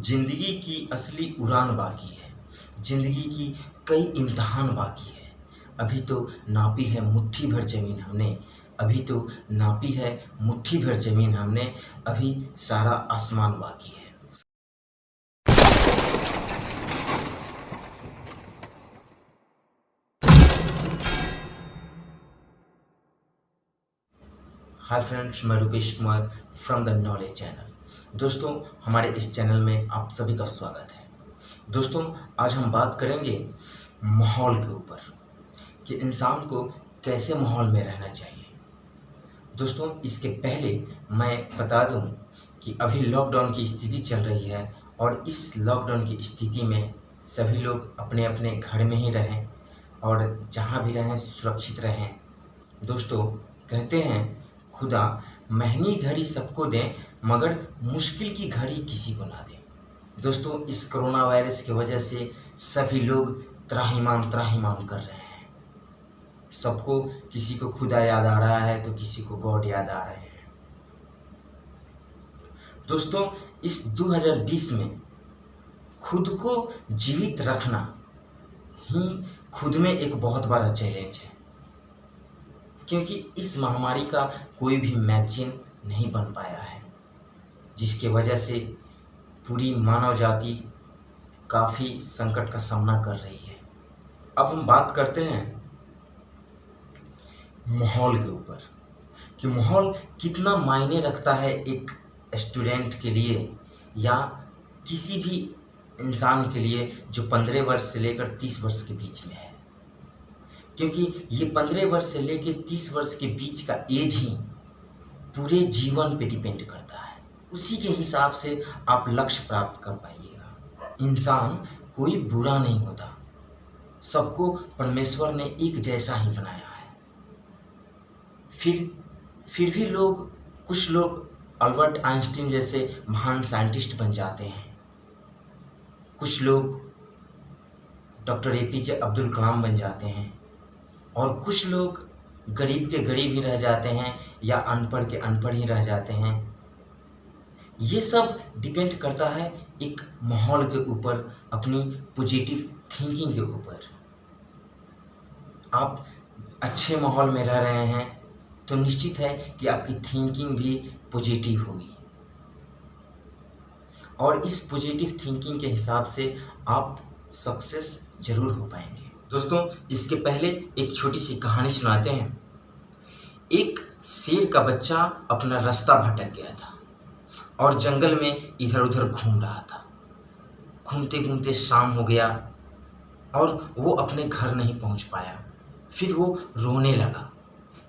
जिंदगी की असली उड़ान बाकी है। जिंदगी की कई इम्तिहान बाकी है। अभी तो नापी है मुट्ठी भर ज़मीन हमने। अभी तो नापी है मुट्ठी भर ज़मीन हमने। अभी सारा आसमान बाकी है। हाय फ्रेंड्स, मैं Rupesh Kumar from the knowledge channel. दोस्तों, हमारे इस चैनल में आप सभी का स्वागत है। दोस्तों, आज हम बात करेंगे माहौल के ऊपर कि इंसान को कैसे माहौल में रहना चाहिए। दोस्तों, इसके पहले मैं बता दूं कि अभी लॉकडाउन की स्थिति चल रही है और इस लॉकडाउन की स्थिति में सभी लोग अपने अपने घर में ही रहें और जहां भी रहें सुरक्षित रहें। दोस्तों, कहते हैं खुदा महंगी घड़ी सबको दें मगर मुश्किल की घड़ी किसी को ना दें। दोस्तों, इस कोरोना वायरस की वजह से सभी लोग त्राहिमाम कर रहे हैं। सबको, किसी को खुदा याद आ रहा है तो किसी को गॉड याद आ रहे हैं। दोस्तों, इस 2020 में खुद को जीवित रखना ही खुद में एक बहुत बड़ा चैलेंज है, क्योंकि इस महामारी का कोई भी वैक्सीन नहीं बन पाया है, जिसके वजह से पूरी मानव जाति काफ़ी संकट का सामना कर रही है। अब हम बात करते हैं माहौल के ऊपर कि माहौल कितना मायने रखता है एक स्टूडेंट के लिए या किसी भी इंसान के लिए जो 15 वर्ष से लेकर 30 वर्ष के बीच में है, क्योंकि ये 15 वर्ष से लेकर 30 वर्ष के बीच का एज ही पूरे जीवन पे डिपेंड करता है। उसी के हिसाब से आप लक्ष्य प्राप्त कर पाइएगा। इंसान कोई बुरा नहीं होता, सबको परमेश्वर ने एक जैसा ही बनाया है। फिर भी कुछ लोग अल्बर्ट आइंस्टीन जैसे महान साइंटिस्ट बन जाते हैं, कुछ लोग डॉक्टर एपीजे अब्दुल कलाम बन जाते हैं और कुछ लोग गरीब के गरीब ही रह जाते हैं या अनपढ़ के अनपढ़ ही रह जाते हैं। ये सब डिपेंड करता है एक माहौल के ऊपर, अपनी पॉजिटिव थिंकिंग के ऊपर। आप अच्छे माहौल में रह रहे हैं तो निश्चित है कि आपकी थिंकिंग भी पॉजिटिव होगी और इस पॉजिटिव थिंकिंग के हिसाब से आप सक्सेस जरूर हो पाएंगे। दोस्तों, इसके पहले एक छोटी सी कहानी सुनाते हैं। एक शेर का बच्चा अपना रास्ता भटक गया था और जंगल में इधर उधर घूम रहा था। घूमते घूमते शाम हो गया और वो अपने घर नहीं पहुंच पाया। फिर वो रोने लगा।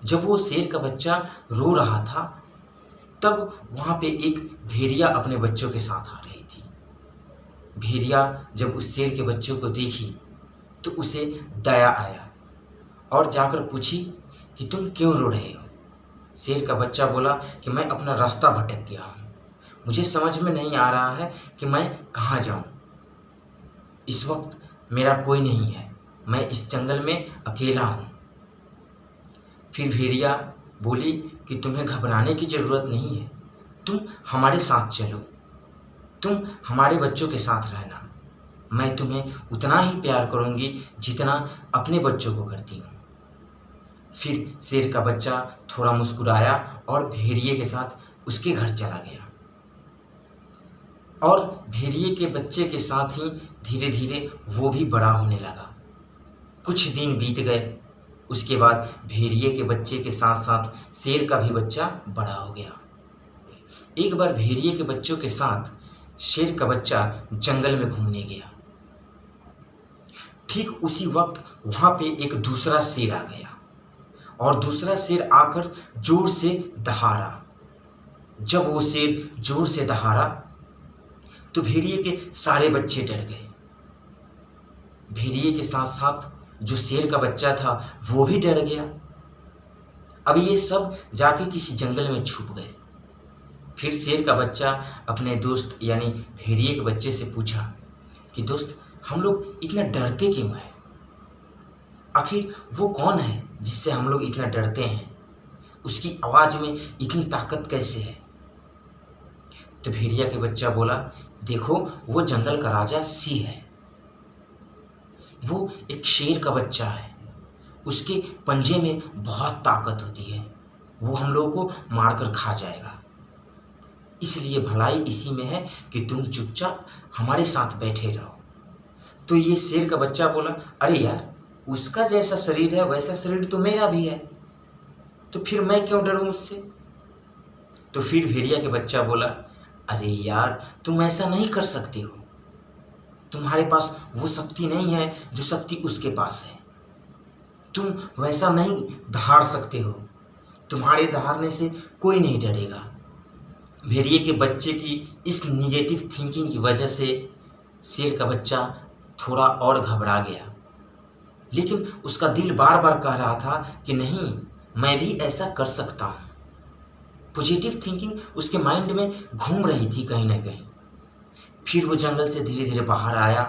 जब वो शेर का बच्चा रो रहा था तब वहाँ पे एक भेड़िया अपने बच्चों के साथ आ रही थी। भेड़िया जब उस शेर के बच्चों को देखी तो उसे दया आया और जाकर पूछी कि तुम क्यों रो रहे हो। शेर का बच्चा बोला कि मैं अपना रास्ता भटक गया हूँ, मुझे समझ में नहीं आ रहा है कि मैं कहाँ जाऊँ। इस वक्त मेरा कोई नहीं है, मैं इस जंगल में अकेला हूँ। फिर भेड़िया बोली कि तुम्हें घबराने की ज़रूरत नहीं है, तुम हमारे साथ चलो, तुम हमारे बच्चों के साथ रहना। मैं तुम्हें उतना ही प्यार करूंगी जितना अपने बच्चों को करती हूँ। फिर शेर का बच्चा थोड़ा मुस्कुराया और भेड़िए के साथ उसके घर चला गया और भेड़िए के बच्चे के साथ ही धीरे धीरे वो भी बड़ा होने लगा। कुछ दिन बीत गए। उसके बाद भेड़िए के बच्चे के साथ साथ शेर का भी बच्चा बड़ा हो गया। एक बार भेड़िए के बच्चों के साथ शेर का बच्चा जंगल में घूमने गया। ठीक उसी वक्त वहां पे एक दूसरा शेर आ गया और दूसरा शेर आकर जोर से दहाड़ा। जब वो शेर जोर से दहाड़ा तो भेड़िए के सारे बच्चे डर गए। भेड़िए के साथ साथ जो शेर का बच्चा था वो भी डर गया। अब ये सब जाके किसी जंगल में छुप गए। फिर शेर का बच्चा अपने दोस्त यानी भेड़िए के बच्चे से पूछा कि दोस्त, हम लोग इतना डरते क्यों हैं? आखिर वो कौन है जिससे हम लोग इतना डरते हैं? उसकी आवाज़ में इतनी ताकत कैसे है? तो भेड़िया के बच्चा बोला देखो वो जंगल का राजा सिंह है, वो एक शेर का बच्चा है, उसके पंजे में बहुत ताकत होती है, वो हम लोगों को मारकर खा जाएगा। इसलिए भलाई इसी में है कि तुम चुपचाप हमारे साथ बैठे रहो। तो ये शेर का बच्चा बोला, अरे यार, उसका जैसा शरीर है वैसा शरीर तो मेरा भी है, तो फिर मैं क्यों डरूं उससे। तो फिर भेड़िया के बच्चा बोला, अरे यार, तुम ऐसा नहीं कर सकते हो, तुम्हारे पास वो शक्ति नहीं है जो शक्ति उसके पास है, तुम वैसा नहीं दहाड़ सकते हो, तुम्हारे दहाड़ने से कोई नहीं डरेगा। भेड़िए के बच्चे की इस निगेटिव थिंकिंग की वजह से शेर का बच्चा थोड़ा और घबरा गया, लेकिन उसका दिल बार बार कह रहा था कि नहीं, मैं भी ऐसा कर सकता हूँ। पॉजिटिव थिंकिंग उसके माइंड में घूम रही थी कहीं ना कहीं। फिर वो जंगल से धीरे धीरे बाहर आया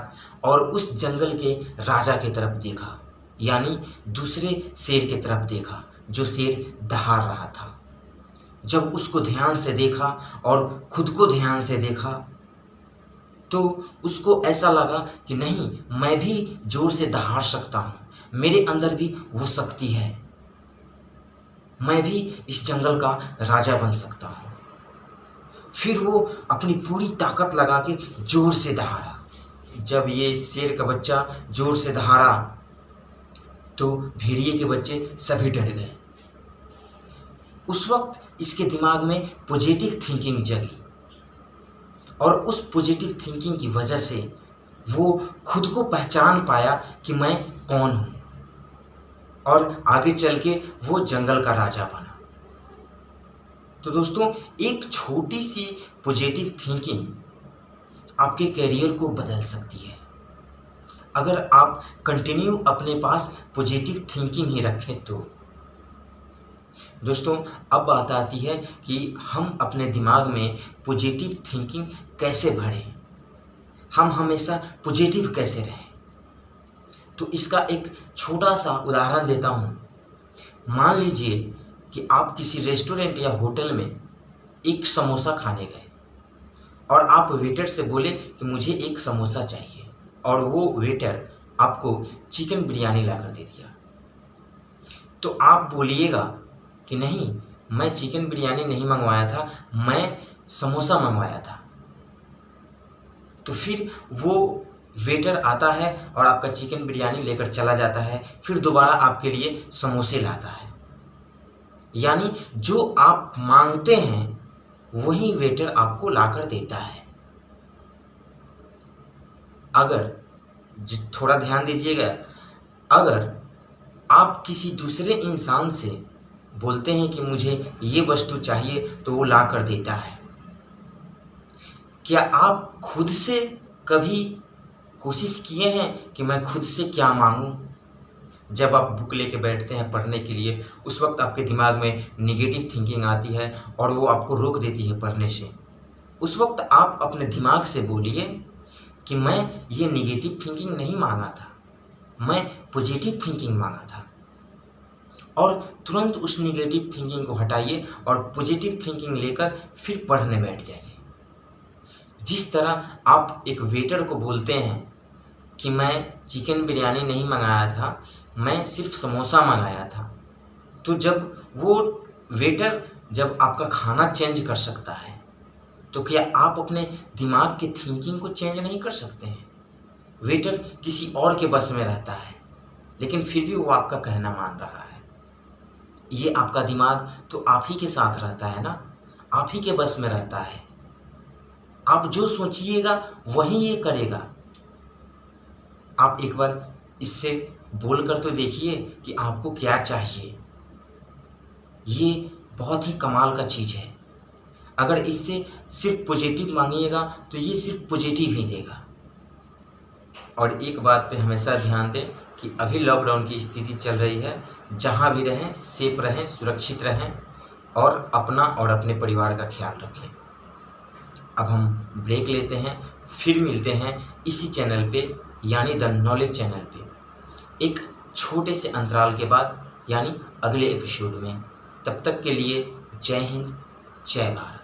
और उस जंगल के राजा की तरफ देखा, यानी दूसरे शेर की तरफ देखा जो शेर दहाड़ रहा था। जब उसको ध्यान से देखा और खुद को ध्यान से देखा तो उसको ऐसा लगा कि नहीं, मैं भी जोर से दहाड़ सकता हूँ, मेरे अंदर भी वो शक्ति है, मैं भी इस जंगल का राजा बन सकता हूँ। फिर वो अपनी पूरी ताकत लगा के जोर से दहाड़ा। जब ये शेर का बच्चा जोर से दहाड़ा तो भेड़िए के बच्चे सभी डर गए। उस वक्त इसके दिमाग में पॉजिटिव थिंकिंग जगी और उस पॉजिटिव थिंकिंग की वजह से वो खुद को पहचान पाया कि मैं कौन हूँ, और आगे चल के वो जंगल का राजा बना। तो दोस्तों, एक छोटी सी पॉजिटिव थिंकिंग आपके करियर को बदल सकती है। अगर आप कंटिन्यू अपने पास पॉजिटिव थिंकिंग ही रखें तो। दोस्तों, अब बात आती है कि हम अपने दिमाग में पॉजिटिव थिंकिंग कैसे भरें, हम हमेशा पॉजिटिव कैसे रहें। तो इसका एक छोटा सा उदाहरण देता हूँ। मान लीजिए कि आप किसी रेस्टोरेंट या होटल में एक समोसा खाने गए और आप वेटर से बोले कि मुझे एक समोसा चाहिए, और वो वेटर आपको चिकन बिरयानी ला कर दे दिया। तो आप बोलिएगा कि नहीं, मैं चिकन बिरयानी नहीं मंगवाया था, मैं समोसा मंगवाया था। तो फिर वो वेटर आता है और आपका चिकन बिरयानी लेकर चला जाता है, फिर दोबारा आपके लिए समोसे लाता है। यानी जो आप मांगते हैं वही वेटर आपको लाकर देता है। अगर थोड़ा ध्यान दीजिएगा, अगर आप किसी दूसरे इंसान से बोलते हैं कि मुझे ये वस्तु चाहिए तो वो ला कर देता है। क्या आप खुद से कभी कोशिश किए हैं कि मैं खुद से क्या मांगूं? जब आप बुक लेके बैठते हैं पढ़ने के लिए, उस वक्त आपके दिमाग में निगेटिव थिंकिंग आती है और वो आपको रोक देती है पढ़ने से। उस वक्त आप अपने दिमाग से बोलिए कि मैं ये निगेटिव थिंकिंग नहीं मांगा था, मैं पॉजिटिव थिंकिंग मांगा था। और तुरंत उस निगेटिव थिंकिंग को हटाइए और पॉजिटिव थिंकिंग लेकर फिर पढ़ने बैठ जाइए। जिस तरह आप एक वेटर को बोलते हैं कि मैं चिकन बिरयानी नहीं मंगाया था, मैं सिर्फ समोसा मंगाया था, तो जब वो वेटर जब आपका खाना चेंज कर सकता है, तो क्या आप अपने दिमाग के थिंकिंग को चेंज नहीं कर सकते हैं? वेटर किसी और के बस में रहता है, लेकिन फिर भी वो आपका कहना मान रहा है। ये आपका दिमाग तो आप ही के साथ रहता है ना, आप ही के बस में रहता है। आप जो सोचिएगा वही ये करेगा। आप एक बार इससे बोल कर तो देखिए कि आपको क्या चाहिए। ये बहुत ही कमाल का चीज़ है। अगर इससे सिर्फ पॉजिटिव मांगिएगा तो ये सिर्फ पॉजिटिव ही देगा। और एक बात पे हमेशा ध्यान दें कि अभी लॉकडाउन की स्थिति चल रही है, जहाँ भी रहें सेफ रहें, सुरक्षित रहें और अपना और अपने परिवार का ख्याल रखें। अब हम ब्रेक लेते हैं, फिर मिलते हैं इसी चैनल पे, यानी द नॉलेज चैनल पे, एक छोटे से अंतराल के बाद, यानी अगले एपिसोड में। तब तक के लिए जय हिंद, जय भारत।